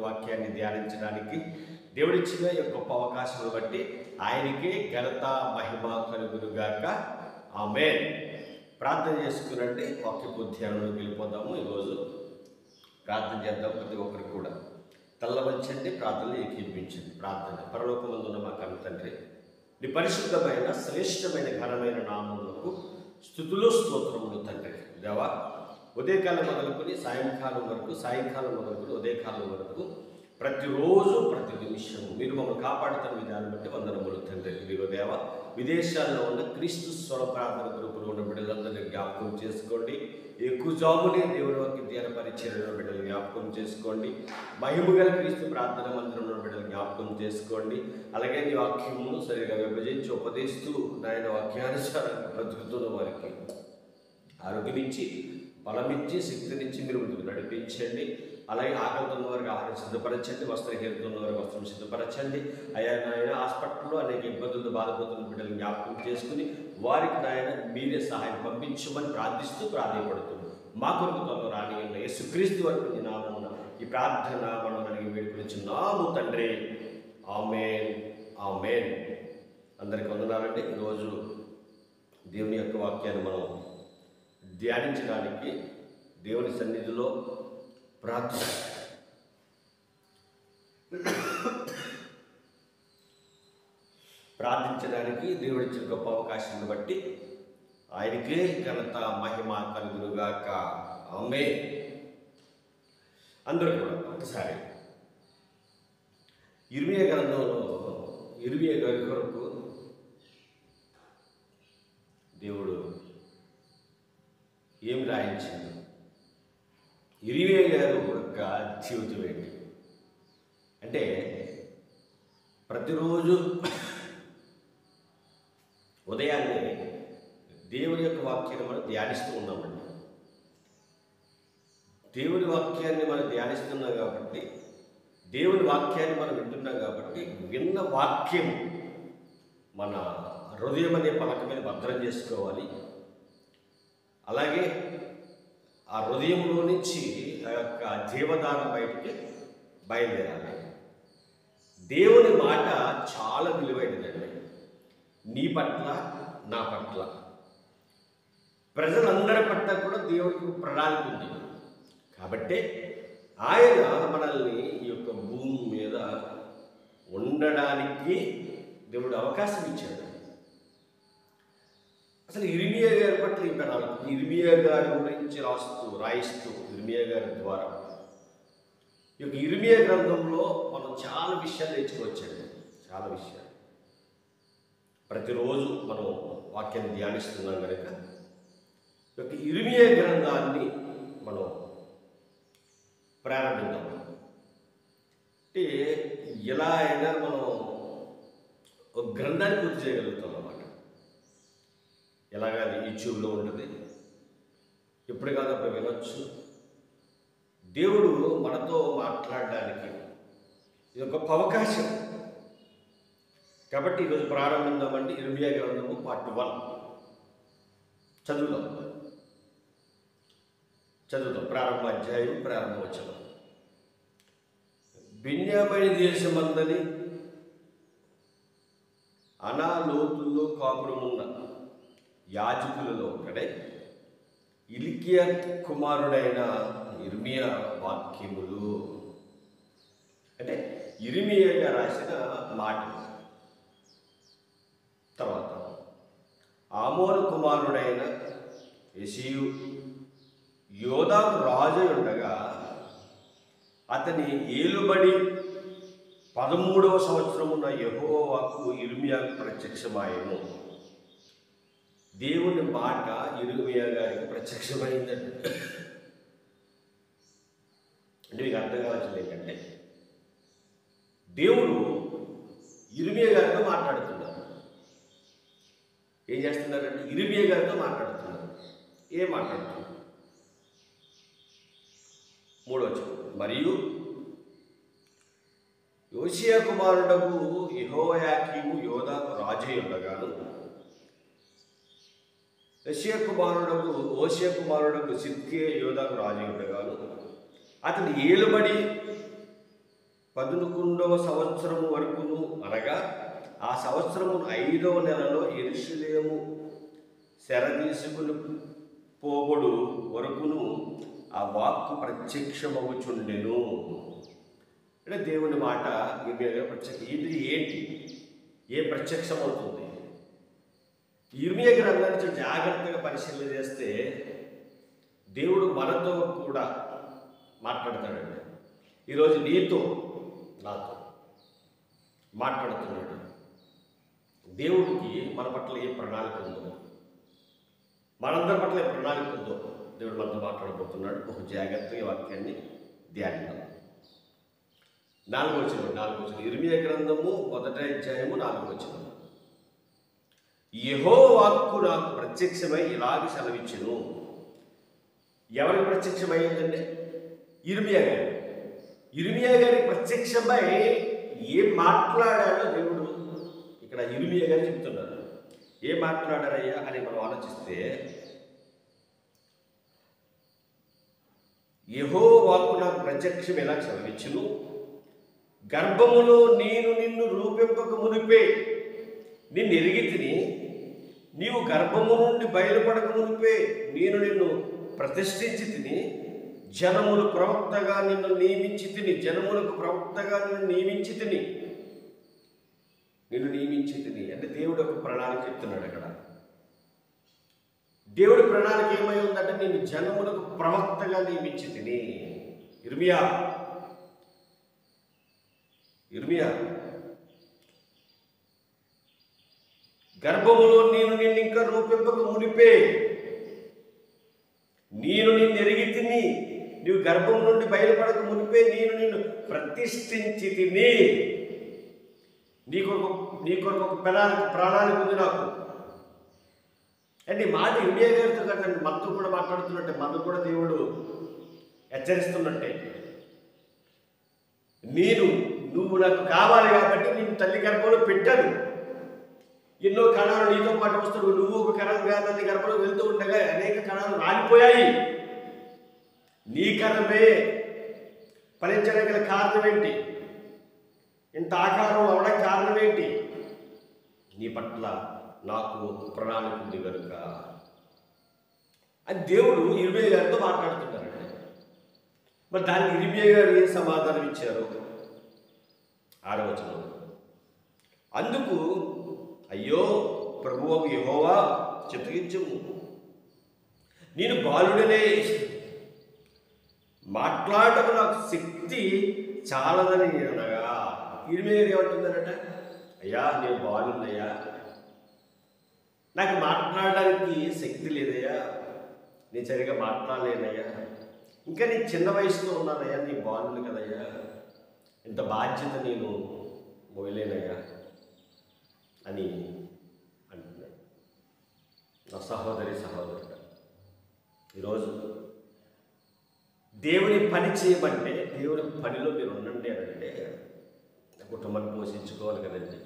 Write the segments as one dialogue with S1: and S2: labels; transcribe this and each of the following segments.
S1: వాక్యాన్ని ధ్యానించడానికి దేవుడిచ్చిన గొప్ప అవకాశం బట్టి ఆయనకే ఘనత మహిమ కలుగునుగాక. ఆమేన్. ప్రార్థన చేసుకునండి. వాక్యపు ధ్యానంలోకి వెళ్ళిపోదాము. ఈరోజు ప్రార్థన చేద్దాం. ప్రతి ఒక్కరికి కూడా తల్ల వంచండి, ప్రార్థనలు ఏకీపించండి. ప్రార్థన. పరలోకమందున్న మా కన్న తండ్రి, నీ పరిశుద్ధమైన శ్రేష్టమైన ఘనమైన నామములకు స్తుతులు స్తోత్రములు తండ్రి. దేవా, ఉదయకాలం మొదలుకొని సాయంకాలం వరకు, సాయంకాలం మొదలుకొని ఉదయకాలం వరకు ప్రతిరోజు ప్రతి నిమిషము మీరు మమ్మల్ని కాపాడుతున్న విధానం బట్టి వందనములు తండ్రి. ఇదిగో దేవ, విదేశాల్లో ఉన్న క్రీస్తు స్వర ప్రార్థన గ్రూపులో ఉన్న బిడ్డలందరినీ జ్ఞాపకం చేసుకోండి. ఎక్కువ జాబునే దేవుని యొక్క ధ్యాన పరిచర్యలో బిడ్డలు జ్ఞాపకం చేసుకోండి. మహిమ గల క్రీస్తు ప్రార్థన మందిరంలో బిడ్డలు జ్ఞాపకం చేసుకోండి. అలాగే నీ వాక్యమును సరిగా విభజించి ఉపదేశిస్తూ నాయన వాక్యానుసారంగా బ్రతుకుతున్న వారికి ఆరోగ్యమిచ్చి, బలమిచ్చి, శక్తినిచ్చి మీరు ముందుకు నడిపించండి. అలాగే ఆకలితున్న వారికి ఆహారం సిద్ధపరచండి, వస్త్రహీనతున్న వారికి వస్త్రం సిద్ధపరచండి. అయ్యా నాయన, హాస్పిటల్లో అనేక ఇబ్బందులతో బాధపడుతున్న బిడ్డలు జ్ఞాపకం చేసుకుని వారికి నాయన మీరే సహాయం పంపించమని ప్రార్థిస్తూ ప్రాధాన్యపడుతుంది. మా కొరకు త్వరలో రాని ఉన్న యేసుక్రీస్తు వరకు నీ నామమున ఈ ప్రార్థన మనం అడిగి వేడుకొనిచున్నాము తండ్రి. ఆమేన్, ఆమేన్. అందరికీ వందనాలండి. ఈరోజు దేవుని యొక్క వాక్యాన్ని మనం ధ్యానించడానికి దేవుని సన్నిధిలో ప్రార్థించడానికి దేవుడిచ్చిన గొప్ప అవకాశాన్ని బట్టి ఆయనకే ఘనత మహిమ కలుగునుగాక. ఆమేన్. అందరూ కూడా ఒకసారి ఇర్మియా గ్రంథంలో ఇర్మియా గారి కొరకు దేవుడు ఏమి రాయించింది, ఇర్మియా గారు యొక్క జీవితం ఏంటి అంటే, ప్రతిరోజు ఉదయాన్నే దేవుని యొక్క వాక్యాన్ని మనం ధ్యానిస్తూ ఉన్నామండి. దేవుని వాక్యాన్ని మనం ధ్యానిస్తున్నాం కాబట్టి, దేవుని వాక్యాన్ని మనం వింటున్నాం కాబట్టి, విన్న వాక్యం మన హృదయం అనే పలక మీద భద్రం చేసుకోవాలి. అలాగే ఆ హృదయంలో నుంచి ఆ యొక్క జీవధార బయటికి బయలుదేరాలి. దేవుని మాట చాలా విలువైనదండి. నీ పట్ల, నా పట్ల, ప్రజలందరి పట్ల కూడా దేవుడికి ప్రణాళిక ఉంది. కాబట్టి ఆయన మనల్ని ఈ యొక్క భూమి మీద ఉండడానికి దేవుడు అవకాశం ఇచ్చాడు. అసలు ఇర్మియా గారి పట్ల ఈ ప్రణాళిక, ఇర్మియా గారి గురించి రాయిస్తూ ఇర్మియా గారి ద్వారా ఈ యొక్క ఇర్మియా గ్రంథంలో మనం చాలా విషయాలు నేర్చుకోవచ్చండి. చాలా విషయాలు ప్రతిరోజు మనం వాక్యాన్ని ధ్యానిస్తున్నాం కనుక ఈ యొక్క ఇర్మియా గ్రంథాన్ని మనం ప్రారంభిద్దాం. అంటే ఎలా అయినా మనం ఒక గ్రంథాన్ని పూర్తి చేయగలుగుతాం అన్నమాట. ఎలాగా అది యూట్యూబ్లో ఉంటుంది, ఎప్పుడు కాదు అప్పుడు వినొచ్చు. దేవుడు మనతో మాట్లాడడానికి ఇది ఒక గొప్ప అవకాశం. కాబట్టి ఈరోజు ప్రారంభిద్దామండి. ఇర్మియా గ్రంథము పార్ట్ 1 చదువుదాం. ప్రారంభ అధ్యాయం, ప్రారంభ వచనం. బెన్యామీను దేశమందలి అనాలోతుల్లో కాపురమున్న యాజకులలో ఒకడే హిల్కీయా కుమారుడైన ఇర్మియా వాక్యములు. అంటే ఇర్మియా రాసిన మాటలు. తర్వాత ఆమోను కుమారుడైన యోషీయు యోదాము రాజు ఉండగా అతని ఏలుబడి 13వ సంవత్సరమున యెహోవాకు ఇర్మియాకు ప్రత్యక్షమాయెను. దేవుని మాట ఇర్మియా గారికి ప్రత్యక్షమైందండి. అంటే మీకు అర్థం కావాల్సింది ఏంటంటే, దేవుడు ఇర్మియా గారితో మాట్లాడుతున్నారు. ఏం చేస్తున్నారంటే ఇర్మియా గారితో మాట్లాడుతున్నారు. ఏం మాట్లాడుతున్నారు? 3వ వచనం. మరియు యోషియా కుమారుడకు యెహోయాకీము యోదాకు రాజై ఉండగాను ఓషియా కుమారుడకు సిద్కియా యోధాకు రాజు ఉండగాను అతని ఏలుబడి 11వ సంవత్సరము వరకును, అనగా ఆ సంవత్సరము 5వ నెలలో యెరూషలేము తీసుకుని పోబడు వరకును ఆ వాక్కు ప్రత్యక్షమవుచుండెను. అంటే దేవుని మాట ఇది ఏంటి? ఏ ప్రత్యక్షమవుతుంది? ఇర్మియా గ్రంథాన్ని జాగ్రత్తగా పరిశీలన చేస్తే దేవుడు మనతో కూడా మాట్లాడతాడండి. ఈరోజు నీతో నాతో మాట్లాడుతున్నాడు. దేవుడికి మన పట్ల ఏ ప్రణాళిక ఉందో, మనందరి పట్ల ఏ ప్రణాళిక ఉందో దేవుడు మనతో మాట్లాడబోతున్నాడు. ఒక జాగ్రత్తగా వాక్యాన్ని ధ్యానిద్దాం. 4వ వచనం ఇర్మియా గ్రంథము 1వ అధ్యాయము 4వ వచనం. యెహోవా వాక్కు నాకు ప్రత్యక్షమై ఇలాగ సెలవిచ్చెను. ఎవరికి ప్రత్యక్షమైందంటే ఇర్మియా గారి ప్రత్యక్షమై ఏం మాట్లాడాడో దేవుడు ఇక్కడ ఇర్మియా గారు చెప్తున్నారు. ఏం మాట్లాడారయ్యా అని మనం ఆలోచిస్తే, యెహోవా వాక్కు నాకు ప్రత్యక్షం ఎలా సెలవిచ్చును, గర్భములో నేను నిన్ను రూపింపక మునిపే నిన్ను ఎరిగి తిని, నీవు గర్భము నుండి బయలుపడక మునిపే నేను నిన్ను ప్రతిష్ఠించి తిని, జనములకు ప్రవక్తగా నిన్ను నియమించి తిని అంటే దేవుడు ఒక ప్రణాళిక చెప్తున్నాడు. అక్కడ దేవుడి ప్రణాళిక ఏమై ఉందంటే, నేను జనములకు ప్రవక్తగా నియమించి తిని. ఇర్మియా గర్భములో నేను నిన్ను ఇంకా రూపింపక మునిపే నేను నిన్ను ఎరిగి తిని, నీవు గర్భం నుండి బయలుపడక మునిపే నేను నిన్ను ప్రతిష్ఠించి తిని. నీ కొరకు ఒక ప్రణాళిక ఉంది నాకు అంటే మాట ఇర్మియా గారితో కదండి, మనతో కూడా మాట్లాడుతున్నట్టే, మనకు కూడా దేవుడు హెచ్చరిస్తున్నట్టే. నువ్వు నాకు కావాలి కాబట్టి నేను తల్లి గర్భంలో పెట్టాను. ఎన్నో కణాలు నీతో పాటు వస్తున్నావు. నువ్వు ఒక కణం కాదు, తల్లి గర్భంలో వెళ్తూ ఉండగా అనేక కణాలు రాలిపోయాయి. నీ కణమే ఫలించడానికి గల కారణం ఏంటి? ఇంత ఆకారం అవడానికి కారణం ఏంటి? నీ పట్ల నాకు ప్రణాళిక ఉంది కనుక అని దేవుడు ఇర్మియా గారితో మాట్లాడుతున్నారండి. మరి దానికి ఇర్మియా గారు ఏ సమాధానం ఇచ్చారు? 6వ వచనం. అందుకు అయ్యో ప్రభువు యెహోవా చిత్తగించుము, నేను బాలుడనే, మాట్లాడటకు నాకు శక్తి చాలదని అనగా. ఇర్మియా గారు ఏమంటున్నారట? అయ్యా నేను బాలుడయ్యా, నాకు మాట్లాడడానికి శక్తి లేదయ్యా, నేను సరిగా మాట్లాడలేనయ్యా, ఇంకా నీ చిన్న వయసులో ఉన్నానయ్యా, నీ బాలుడు కదయ్యా, ఇంత బాధ్యత నేను మోయలేనయ్యా అని అంటున్నాడు. నా సహోదరుడు, ఈరోజు దేవుని పని చేయమంటే, దేవుని పనిలో మీరు ఉండండి అని అంటే, నా కుటుంబాన్ని పోషించుకోవాలి కదండి.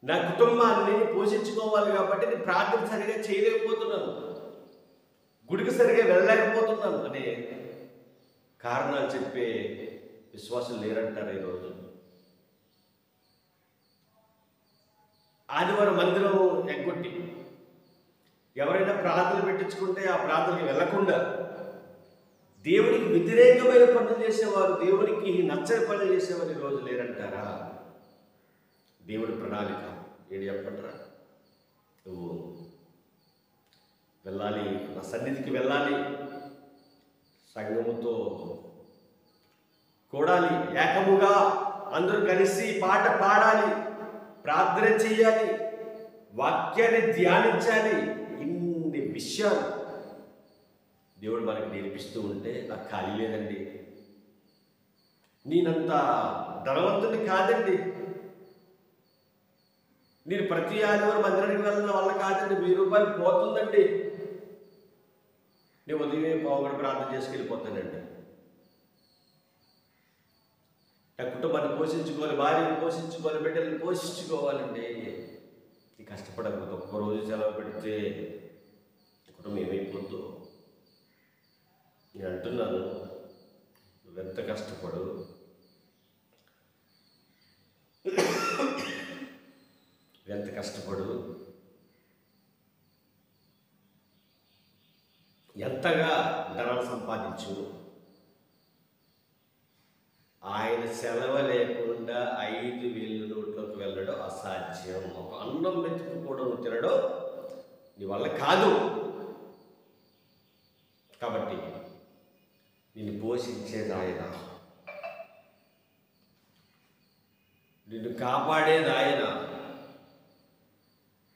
S1: నా కుటుంబాన్ని పోషించుకోవాలి కాబట్టి నేను ప్రార్థన సరిగా చేయలేకపోతున్నాను, గుడికి సరిగా వెళ్ళలేకపోతున్నాను అనే కారణాలు చెప్పే విశ్వాసం లేరంటారు. ఈరోజు ఆదివారం మందిరం ఎగ్గొట్టి ఎవరైనా ప్రార్థన పెట్టించుకుంటే ఆ ప్రార్థనకి వెళ్లకుండా దేవునికి వ్యతిరేకమైన పనులు చేసేవారు, దేవునికి నచ్చని పనులు చేసేవారు ఈరోజు లేరంటారా? దేవుడి ప్రణాళిక ఏడు చెప్పంటారా? నువ్వు వెళ్ళాలి, నా సన్నిధికి వెళ్ళాలి, సంఘముతో కూడాలి, ఏకముగా అందరూ కలిసి పాట పాడాలి, ప్రార్థన చేయాలి, వాక్యాన్ని ధ్యానించాలి. ఇన్ని విషయాలు దేవుడు మనకి నేర్పిస్తూ ఉంటే నాకు ఖాళీ లేదండి, నేనంత ధనవంతుని కాదండి, నేను ప్రతి ఆదివారం మందిరానికి వెళ్ళిన వల్ల కాదండి, 1000 రూపాయలు పోతుందండి, నేను ఉదయమే పావుగడ ప్రార్థన చేసి వెళ్ళిపోతానండి, నా కుటుంబాన్ని పోషించుకోవాలి, భార్యను పోషించుకోవాలి, బిడ్డలను పోషించుకోవాలండి. కష్టపడకపోతే ఒక్కరోజు సెలవు పెడితే కుటుంబం ఏమైపోద్దు. నేను అంటున్నాను, నువ్వెంత కష్టపడు, ఎంత కష్టపడు, ఎంతగా ధనాలు సంపాదించు, ఆయన సెలవు లేకుండా 5,000 నోట్లోకి వెళ్ళడం అసాధ్యం. ఒక అన్నం మెతుకు కూడా నువ్వు తినడం నీ వల్ల కాదు. కాబట్టి నిన్ను పోషించేది ఆయన, నిన్ను కాపాడేది ఆయన,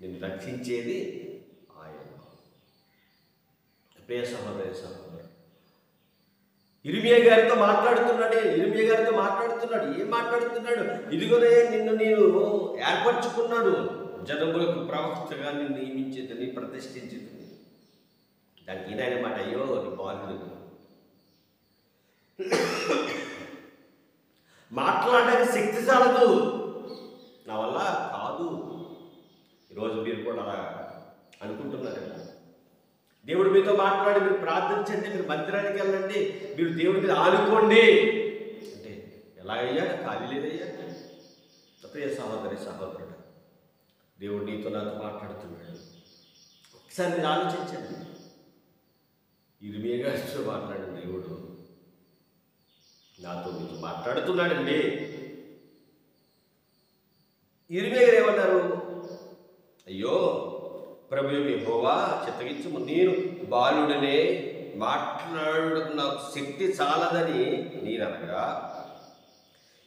S1: నిన్ను రక్షించేది ఆయన. ప్రియ సహోదరి సహోదరు, ఇర్మియా గారితో మాట్లాడుతున్నాడు. ఏం మాట్లాడుతున్నాడు? ఇదిగోనే నిన్ను నేను ఏర్పరచుకున్నాడు, జనములకు ప్రవక్తగా నిన్ను నియమించేదని ప్రతిష్ఠించేది. దానికి ఈయన మాట, అయ్యో నీ బాలుడు మాట్లాడడానికి శక్తి చాలదు, నా వల్ల కాదు. ఈరోజు మీరు కూడా అలా అనుకుంటున్నారు. దేవుడి మీతో మాట్లాడి మీరు ప్రార్థించండి, మీరు మందిరానికి వెళ్ళండి, మీరు దేవుడి మీద ఆనుకోండి అంటే ఎలాగయ్యా? ఖాళీ లేదయ్యా. ప్రియ సహోదరి సహోదరుడు, దేవుడు నీతో నాతో మాట్లాడుతున్నాడు. ఒకసారి మీరు ఆలోచించండి. ఇర్మియా గారితో మాట్లాడిన దేవుడు నాతో మీతో మాట్లాడుతున్నాడండి. ఇర్మియా గారు ఏమన్నారు? అయ్యో ప్రభువు యెహోవా చిత్తగించుము, నేను బాలుడనే, మాట్లాడుటకు నాకు శక్తి చాలదని నేననగా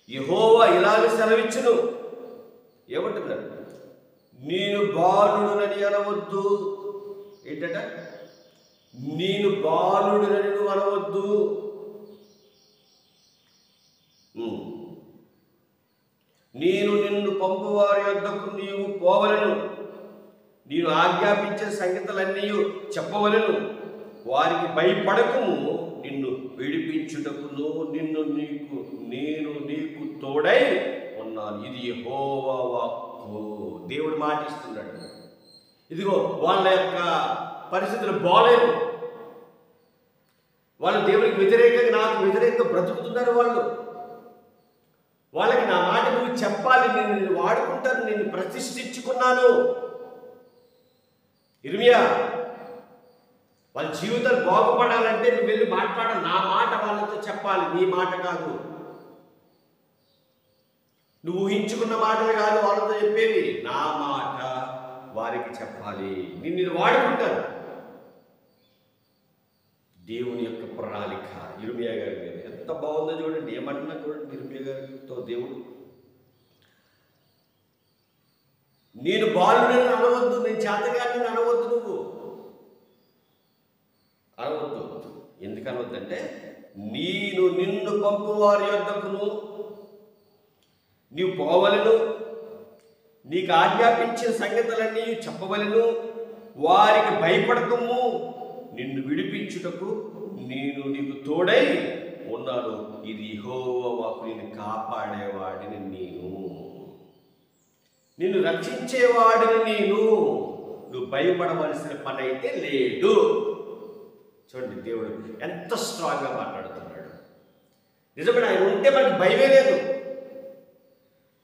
S1: యెహోవా ఇలాగ సెలవిచ్చును. ఏమంటున్నాడు? నేను బాలుడునని అనవద్దు. ఏంటట? నేను బాలుడునని నువ్వు అనవద్దు. నేను నిన్ను పంపువారి యొద్దకు నీవు పోవలను, నేను ఆజ్ఞాపించే సంగతులన్నీ చెప్పవలను. వారికి భయపడకము, నిన్ను విడిపించుటకును నేను నీకు తోడై ఉన్నాను. ఇది యెహోవా వాక్కు. దేవుడు మాటిస్తున్నాడు. ఇదిగో వాళ్ళ యొక్క పరిస్థితులు బాగలేవు, వాళ్ళు దేవుడికి వ్యతిరేకంగా, నాకు వ్యతిరేకంగా బ్రతుకుతున్నారు. వాళ్ళకి నా మాట నువ్వు చెప్పాలి, నేను నిన్ను వాడుకుంటాను, నిన్ను ప్రతిష్ఠించుకున్నాను. ఇర్మియా, వాళ్ళ జీవితాలు బాగుపడాలంటే నువ్వు వెళ్ళి మాట్లాడాలి, నా మాట వాళ్ళతో చెప్పాలి, నీ మాట కాదు, నువ్వు ఊహించుకున్న మాటలు కాదు వాళ్ళతో చెప్పేది, నా మాట వారికి చెప్పాలి, నిన్ను వాడుకుంటాను. దేవుని యొక్క ప్రణాళిక ఇర్మియా గారి మీద ఎంత బాగుందో చూడండి. ఏమంటున్నా చూడండి ఇర్మియా గారితో దేవుడు, నేను బాలుడని అనవద్దు, నేను చేతగాని అనవద్దు, నువ్వు అనవద్దు. ఎందుకు అనవద్దంటే, నేను నిన్ను పంపు వారి యొద్దకును నీవు పోవలను, నీకు ఆజ్ఞాపించిన సంగతులన్నీ చెప్పవలను, వారికి భయపడకము, నిన్ను విడిపించుటకు నేను నీకు తోడై ఉన్నాను. ఇది యెహోవా వాక్కు, నిన్ను కాపాడేవాడిని నేను, నిన్ను రక్షించేవాడిని నేను, నువ్వు భయపడవలసిన పని అయితే లేదు. చూడండి దేవుడు ఎంత స్ట్రాంగ్గా మాట్లాడుతున్నాడు. నిజమైన ఆయన ఉంటే మనకి భయమే లేదు.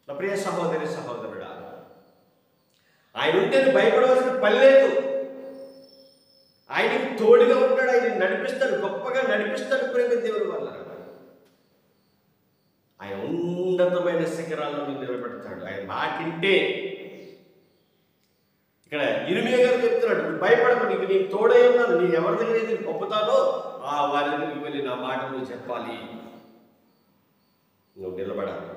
S1: నా ప్రియ సహోదరి సహోదరుడా, ఆయన ఉంటే నువ్వు భయపడవలసిన పని లేదు. ఆయనకి తోడుగా ఉంటాడు, ఆయన నడిపిస్తాడు, గొప్పగా నడిపిస్తాడు. ప్రేమ దేవుడి వల్ల ఆయన ఉన్నతమైన శిఖరాలను నిలబెడతాడు. ఆయన మాటింటే, ఇక్కడ ఇర్మియా గారు చెప్తున్నాడు, నువ్వు భయపడకు, నీకు నేను తోడై ఉన్నాను, నేను ఎవరి దగ్గర అయితే పంపుతానో ఆ వారి దగ్గరికి వెళ్ళి నా మాట నువ్వు చెప్పాలి, నువ్వు నిలబడాలి,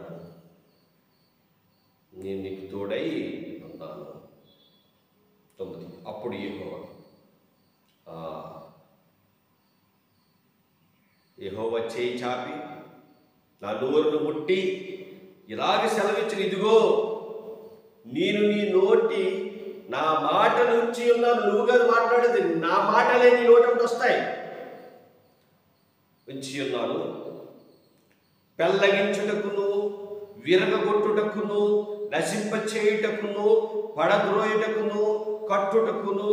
S1: నేను నీకు తోడై ఉన్నాను. 9 అప్పుడు యెహోవా చేయి చాపి నా నోరును ముట్టి ఇలాగ సెలవిచ్చిన, ఇదిగో నేను నీ నోటి నా మాట నుంచి ఉన్నాను. నువ్వు కాదు మాట్లాడేది, నా మాటలే నీ నోటి వస్తాయి. ఉంచి ఉన్నాను, పెళ్ళగించుటకును విరగగొట్టుటకును, నశింపచేయుటకును, పడద్రోయుటకును, కట్టుటకును,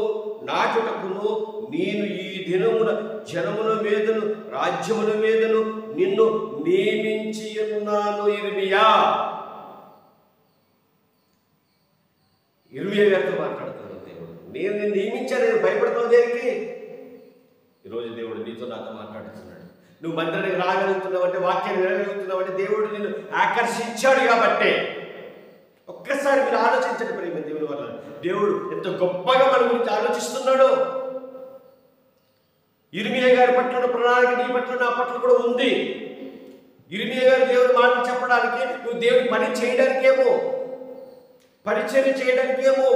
S1: నాటుటకును నేను ఈ దినమున జనముల మీదను రాజ్యముల మీదను నిన్ను నియమించి ఉన్నాను. ఇర్మియా గారితో మాట్లాడుతున్నాను. దేవుడు నేను నిన్ను నియమించాను, నేను భయపడతావు దేనికి? ఈరోజు దేవుడు నీతో నాతో మాట్లాడుతున్నాడు. నువ్వు మందిరానికి రాగలుగుతున్నావు అంటే, వాక్యాన్ని వినగలుగుతున్నావు అంటే దేవుడు నిన్ను ఆకర్షించాడు కాబట్టే. ఒక్కసారి మీరు ఆలోచించండి ప్రేమ దేవుని వల్ల దేవుడు ఎంత గొప్పగా మన గురించి ఆలోచిస్తున్నాడో. ఇర్మియా గారి పట్ల ప్రణాళిక నీ పట్ల నా పట్ల కూడా ఉంది. ఇర్మియా గారు దేవుని మాటలు చెప్పడానికి, నువ్వు దేవుని పని చేయడానికేమో, పరిచర్య చేయడానికేమో,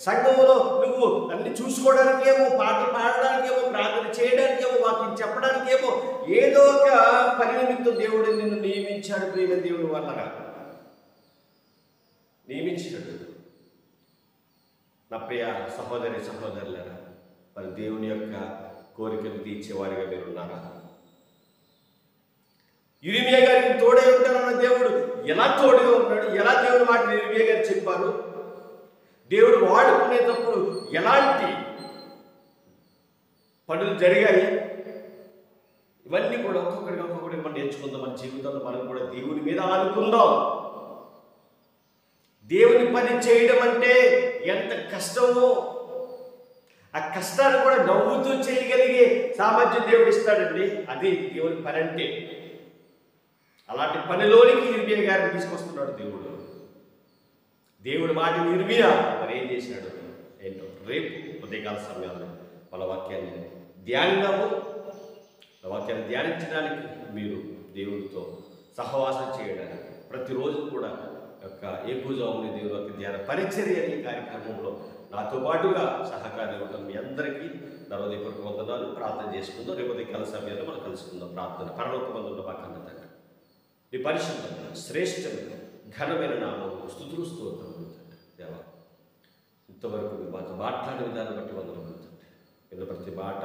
S1: సంఘంలో నువ్వు అన్ని చూసుకోవడానికేమో, పాటలు పాడడానికేమో, ప్రార్థన చేయడానికేమో, వాక్యం చెప్పడానికేమో, ఏదో ఒక పని నిమిత్తం దేవుడు నిన్ను నియమించాడు ప్రేమ దేవుని వల్లగా నియమించాడు. నా ప్రియ సహోదరి సహోదరులారా, మరి దేవుని యొక్క కోరికలు తీర్చేవారిగా మీరున్నారా? ఇర్మియా గారికి తోడే ఉంటానన్న దేవుడు ఎలా తోడుగా ఉన్నాడు? ఎలా దేవుని మాట ఇర్మియా గారు చెప్పారు? దేవుడు వాడుకునేటప్పుడు ఎలాంటి పనులు జరిగాయి? ఇవన్నీ కూడా ఒక్కొక్కడిగా మనం నేర్చుకుందాం. మన జీవితంలో మనం కూడా దేవుని మీద ఆనుకుందాం. దేవుని పని చేయడం అంటే ఎంత కష్టమో, ఆ కష్టాన్ని కూడా నవ్వుతూ చేయగలిగే సామర్థ్యం దేవుడు ఇస్తాడండి. అది దేవుని పని అంటే. అలాంటి పనిలోనికి ఇర్మియా గారిని తీసుకొస్తున్నాడు దేవుడు. దేవుడి మాటని ఇర్మియా మరి ఏం చేసినాడు ఏంటో రేపు ఉదయకాల సమయంలో మన వాక్యాన్ని ధ్యానిద్దాము. వాక్యాన్ని ధ్యానించడానికి, మీరు దేవుడితో సహవాసం చేయడానికి, ప్రతిరోజు కూడా యొక్క ఏకూజాముని దేవుని యొక్క ధ్యాన పరిచర్య అనే కార్యక్రమంలో నాతో పాటుగా సహకారి ఉంటాం. మీ అందరికీ నరోదయపూర్వక వందనాలు. ప్రార్థన చేసుకుందాం. రేపు ఉదయకాల సమయంలో మనం కలుసుకుందాం. ప్రార్థన. పరలోకమందున్న మా కన్న తండ్రి, నీ పరిశుద్ధమైన శ్రేష్టమైన ఘనమైన నామములు స్తుతులు స్తోత్రములు తండ్రి. దేవా, ఇంతవరకు మీ మాతో మాట్లాడే విధానం బట్టి వందనములు తండ్రి. కింద ప్రతి మాట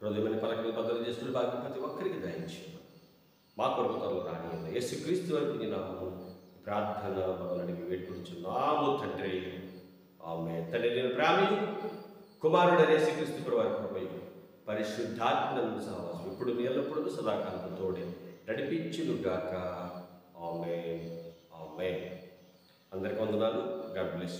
S1: హృదయమైన పలకని బదులు చేసుకుని బాగా ప్రతి ఒక్కరికి దయించి మా కొరకు త్వరలో రాని యేసుక్రీస్తు వరకు నీ నామము ప్రార్థన మొదలడిగి వేడుకొనుచున్నాము తండ్రి. ఆమేన్. తండ్రి, నేను ప్రేమి కుమారుడైన యేసుక్రీస్తు ప్రభువారి కృపయు పరిశుద్ధాత్మను సహవాసం ఇప్పుడు ఎల్లప్పుడూ సదాకాలం తోడే నడిపించునుగాక. ఆమేన్. ఆమేన్. అందరికీ వందనాలు. God bless.